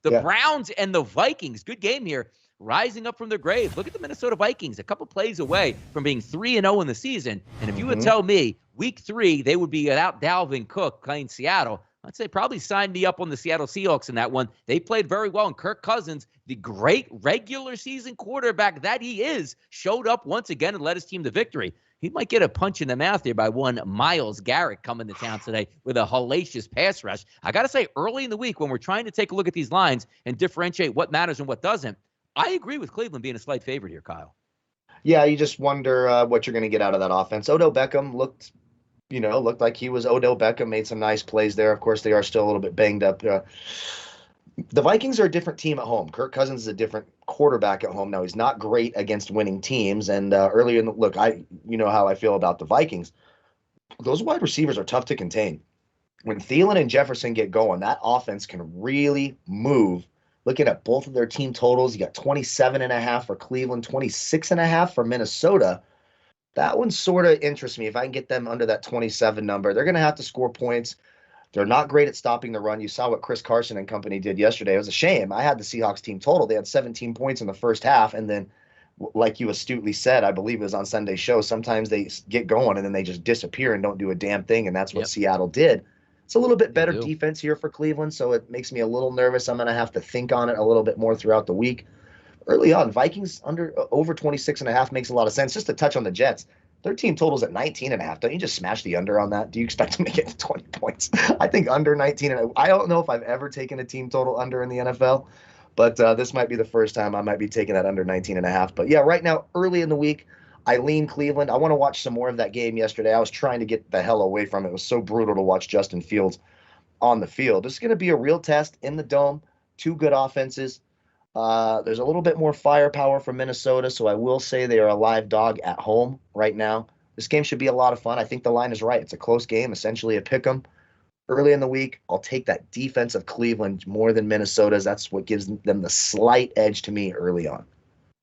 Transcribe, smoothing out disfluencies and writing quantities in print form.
The Yeah. Browns and the Vikings, good game here, rising up from their grave. Look at the Minnesota Vikings, a couple plays away from being 3-0 in the season. And if you would tell me week 3 they would be without Dalvin Cook playing Seattle, I'd say probably sign me up on the Seattle Seahawks in that one. They played very well, and Kirk Cousins, the great regular season quarterback that he is, showed up once again and led his team to victory. He might get a punch in the mouth here by one Myles Garrett coming to town today with a hellacious pass rush. I got to say, early in the week when we're trying to take a look at these lines and differentiate what matters and what doesn't, I agree with Cleveland being a slight favorite here, Kyle. Yeah, you just wonder what you're going to get out of that offense. Odell Beckham looked like he was Odell Beckham, made some nice plays there. Of course, they are still a little bit banged up. The Vikings are a different team at home. Kirk Cousins is a different quarterback at home. Now, he's not great against winning teams. And earlier in the look, you know how I feel about the Vikings. Those wide receivers are tough to contain. When Thielen and Jefferson get going, that offense can really move. Looking at both of their team totals, you got 27.5 for Cleveland, 26.5 for Minnesota. That one sort of interests me. If I can get them under that 27 number, they're going to have to score points. They're not great at stopping the run. You saw what Chris Carson and company did yesterday. It was a shame. I had the Seahawks team total. They had 17 points in the first half. And then, like you astutely said, I believe it was on Sunday's show, sometimes they get going and then they just disappear and don't do a damn thing. And that's what Seattle did. It's a little bit better defense here for Cleveland, so it makes me a little nervous. I'm going to have to think on it a little bit more throughout the week. Early on, Vikings over 26.5 makes a lot of sense. Just to touch on the Jets, their team totals at 19.5. Don't you just smash the under on that? Do you expect to make it to 20 points? I think under 19. And I don't know if I've ever taken a team total under in the NFL, but this might be the first time I might be taking that under 19.5. But yeah, right now, early in the week, I lean Cleveland. I want to watch some more of that game yesterday. I was trying to get the hell away from it. It was so brutal to watch Justin Fields on the field. It's going to be a real test in the dome. Two good offenses. There's a little bit more firepower from Minnesota, so I will say they are a live dog at home right now. This game should be a lot of fun. I think the line is right. It's a close game, essentially a pick 'em. Early in the week, I'll take that defense of Cleveland more than Minnesota's. That's what gives them the slight edge to me early on.